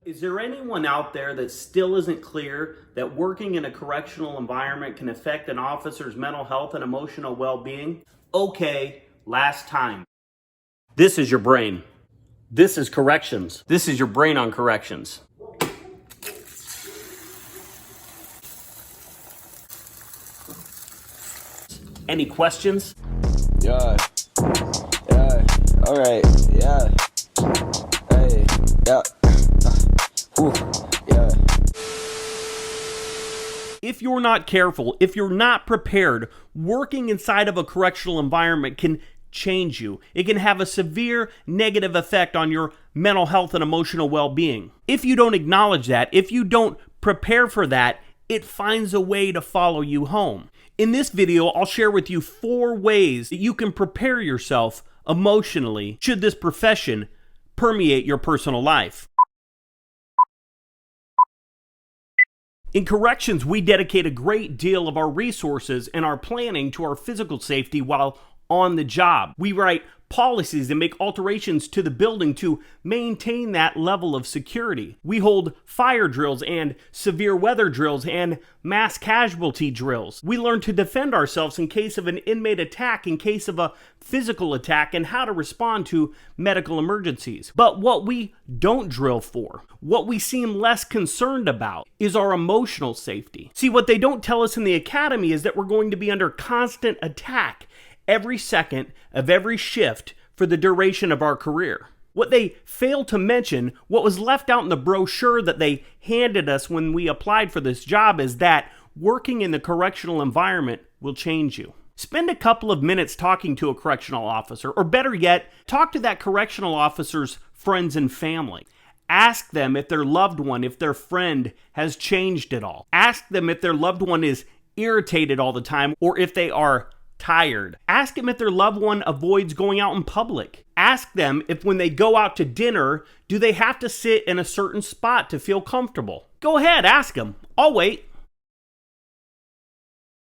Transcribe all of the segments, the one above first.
Is there anyone out there that still isn't clear that working in a correctional environment can affect an officer's mental health and emotional well-being? Okay, last time. This is your brain. This is corrections. This is your brain on corrections. Any questions? Yeah. All right. Yeah. Hey. Yeah. Whew. Yeah. If you're not careful, if you're not prepared, working inside of a correctional environment can change you. It can have a severe negative effect on your mental health and emotional well-being. If you don't acknowledge that, if you don't prepare for that, it finds a way to follow you home. In this video, I'll share with you 4 ways that you can prepare yourself emotionally should this profession permeate your personal life. In corrections, we dedicate a great deal of our resources and our planning to our physical safety while on the job. We write policies and make alterations to the building to maintain that level of security. We hold fire drills and severe weather drills and mass casualty drills. We learn to defend ourselves in case of an inmate attack, in case of a physical attack, and how to respond to medical emergencies. But what we don't drill for, what we seem less concerned about, is our emotional safety. See, what they don't tell us in the academy is that we're going to be under constant attack every second of every shift for the duration of our career. What they fail to mention, what was left out in the brochure that they handed us when we applied for this job, is that working in the correctional environment will change you. Spend a couple of minutes talking to a correctional officer, or better yet, talk to that correctional officer's friends and family. Ask them if their loved one, if their friend has changed at all. Ask them if their loved one is irritated all the time, or if they are tired. Ask them if their loved one avoids going out in public. Ask them if when they go out to dinner, do they have to sit in a certain spot to feel comfortable? Go ahead, ask them. I'll wait.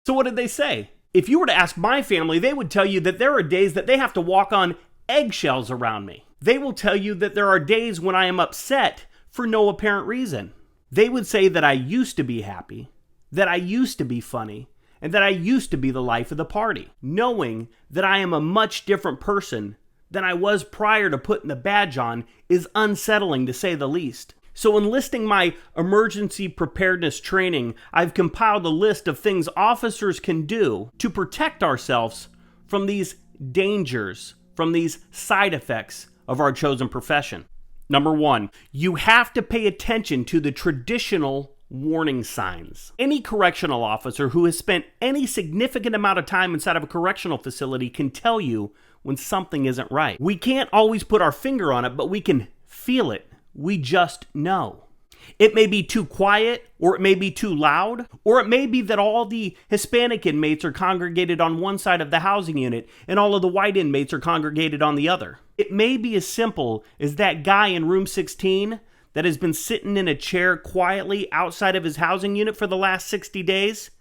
So what did they say? If you were to ask my family, they would tell you that there are days that they have to walk on eggshells around me. They will tell you that there are days when I am upset for no apparent reason. They would say that I used to be happy, that I used to be funny, and that I used to be the life of the party. Knowing that I am a much different person than I was prior to putting the badge on is unsettling, to say the least. So enlisting my emergency preparedness training, I've compiled a list of things officers can do to protect ourselves from these dangers, from these side effects of our chosen profession. Number 1, you have to pay attention to the traditional warning signs. Any correctional officer who has spent any significant amount of time inside of a correctional facility can tell you when something isn't right. We can't always put our finger on it, but we can feel it. We just know. It may be too quiet, or it may be too loud, or it may be that all the Hispanic inmates are congregated on one side of the housing unit and all of the white inmates are congregated on the other. It may be as simple as that guy in room 16 that has been sitting in a chair quietly outside of his housing unit for the last 60 days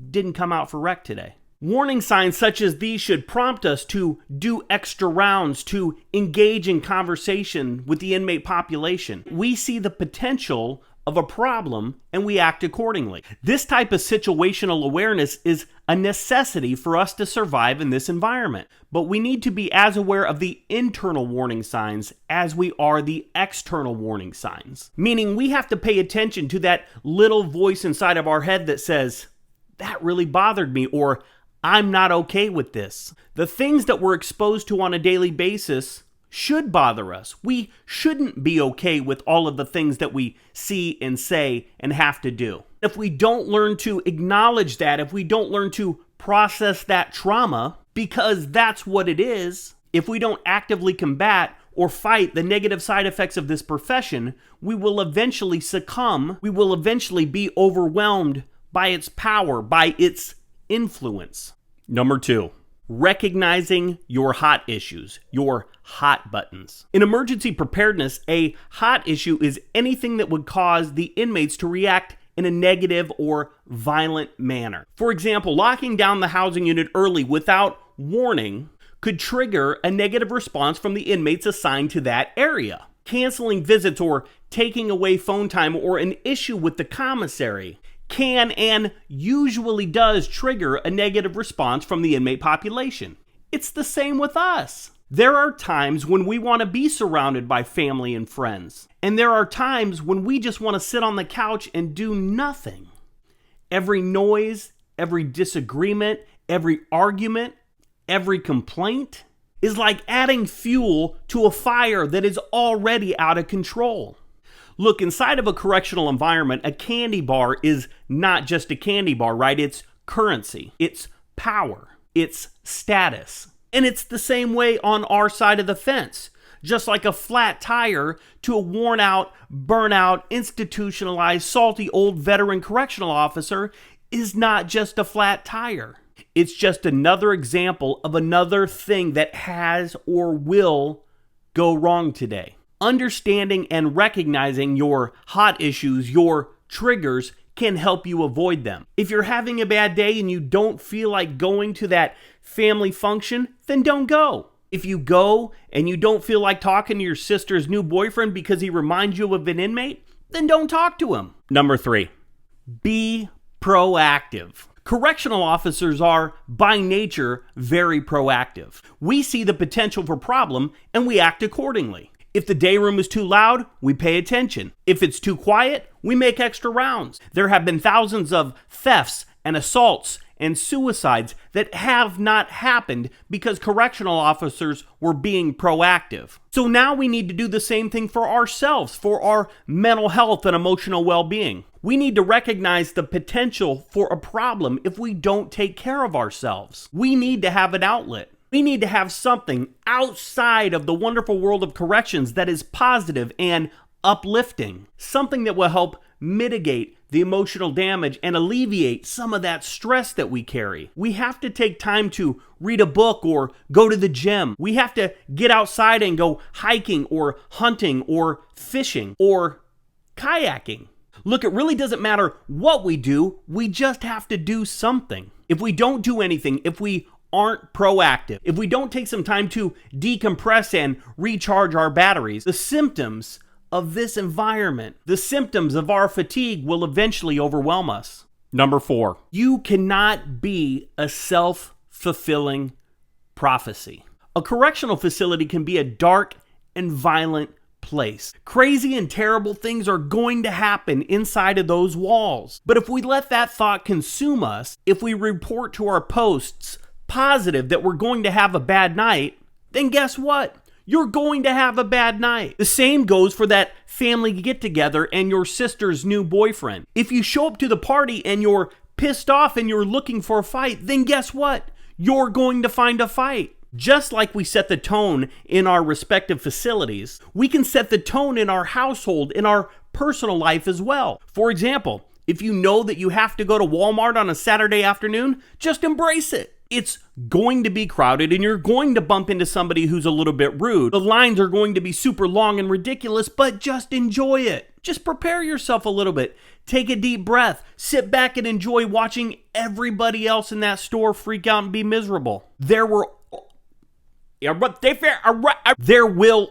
didn't come out for rec today. Warning signs such as these should prompt us to do extra rounds, to engage in conversation with the inmate population. We see the potential of a problem and we act accordingly. This type of situational awareness is a necessity for us to survive in this environment. But we need to be as aware of the internal warning signs as we are the external warning signs. Meaning we have to pay attention to that little voice inside of our head that says, that really bothered me, or I'm not okay with this. The things that we're exposed to on a daily basis should bother us. We shouldn't be okay with all of the things that we see and say and have to do. If we don't learn to acknowledge that, if we don't learn to process that trauma, because that's what it is, if we don't actively combat or fight the negative side effects of this profession, we will eventually succumb. We will eventually be overwhelmed by its power, by its influence. Number 2. Recognizing your hot issues, your hot buttons. In emergency preparedness, a hot issue is anything that would cause the inmates to react in a negative or violent manner. For example, locking down the housing unit early without warning could trigger a negative response from the inmates assigned to that area. Canceling visits or taking away phone time or an issue with the commissary can and usually does trigger a negative response from the inmate population. It's the same with us. There are times when we want to be surrounded by family and friends, and there are times when we just want to sit on the couch and do nothing. Every noise, every disagreement, every argument, every complaint is like adding fuel to a fire that is already out of control. Look, inside of a correctional environment, a candy bar is not just a candy bar, right? It's currency, it's power, it's status. And it's the same way on our side of the fence. Just like a flat tire to a worn out, burnout, institutionalized, salty old veteran correctional officer is not just a flat tire. It's just another example of another thing that has or will go wrong today. Understanding and recognizing your hot issues, your triggers, can help you avoid them. If you're having a bad day and you don't feel like going to that family function, then don't go. If you go and you don't feel like talking to your sister's new boyfriend because he reminds you of an inmate, then don't talk to him. Number 3, be proactive. Correctional officers are, by nature, very proactive. We see the potential for problem and we act accordingly. If the day room is too loud, we pay attention. If it's too quiet, we make extra rounds. There have been thousands of thefts and assaults and suicides that have not happened because correctional officers were being proactive. So now we need to do the same thing for ourselves, for our mental health and emotional well-being. We need to recognize the potential for a problem if we don't take care of ourselves. We need to have an outlet. We need to have something outside of the wonderful world of corrections that is positive and uplifting. Something that will help mitigate the emotional damage and alleviate some of that stress that we carry. We have to take time to read a book or go to the gym. We have to get outside and go hiking or hunting or fishing or kayaking. Look, it really doesn't matter what we do. We just have to do something. If we don't do anything, if we aren't proactive, if we don't take some time to decompress and recharge our batteries, the symptoms of this environment, the symptoms of our fatigue will eventually overwhelm us. Number 4, you cannot be a self-fulfilling prophecy. A correctional facility can be a dark and violent place. Crazy and terrible things are going to happen inside of those walls. But if we let that thought consume us, if we report to our posts positive that we're going to have a bad night, then guess what? You're going to have a bad night. The same goes for that family get-together and your sister's new boyfriend. If you show up to the party and you're pissed off and you're looking for a fight, then guess what? You're going to find a fight. Just like we set the tone in our respective facilities, we can set the tone in our household, in our personal life as well. For example, if you know that you have to go to Walmart on a Saturday afternoon, just embrace it. It's going to be crowded and you're going to bump into somebody who's a little bit rude. The lines are going to be super long and ridiculous, but just enjoy it. Just prepare yourself a little bit. Take a deep breath. Sit back and enjoy watching everybody else in that store freak out and be miserable. There will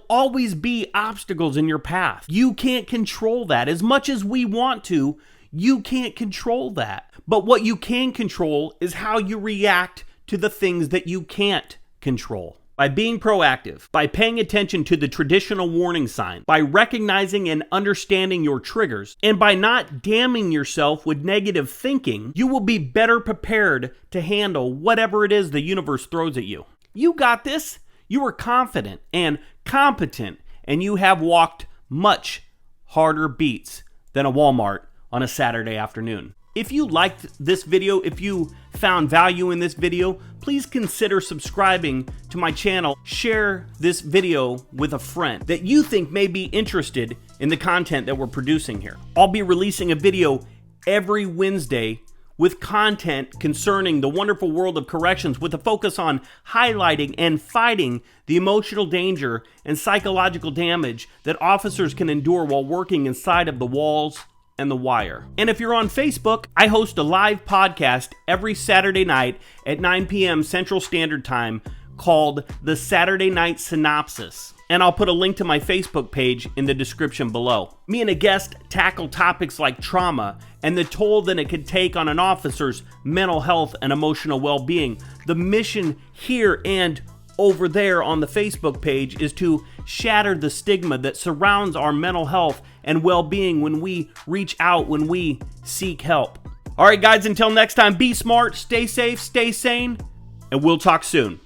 always be obstacles in your path. You can't control that. As much as we want to, you can't control that. But what you can control is how you react to the things that you can't control. By being proactive, by paying attention to the traditional warning sign, by recognizing and understanding your triggers, and by not damning yourself with negative thinking, you will be better prepared to handle whatever it is the universe throws at you. You got this. You are confident and competent, and you have walked much harder beats than a Walmart on a Saturday afternoon. If you liked this video, if you found value in this video, please consider subscribing to my channel. Share this video with a friend that you think may be interested in the content that we're producing here. I'll be releasing a video every Wednesday with content concerning the wonderful world of corrections with a focus on highlighting and fighting the emotional danger and psychological damage that officers can endure while working inside of the walls and the wire. And if you're on Facebook, I host a live podcast every Saturday night at 9 p.m. Central Standard Time called The Saturday Night Synopsis. and I'll put a link to my Facebook page in the description below. Me and a guest tackle topics like trauma and the toll that it could take on an officer's mental health and emotional well-being. The mission here and over there on the Facebook page is to shatter the stigma that surrounds our mental health and well-being when we reach out, when we seek help. All right, guys, until next time, be smart, stay safe, stay sane, and we'll talk soon.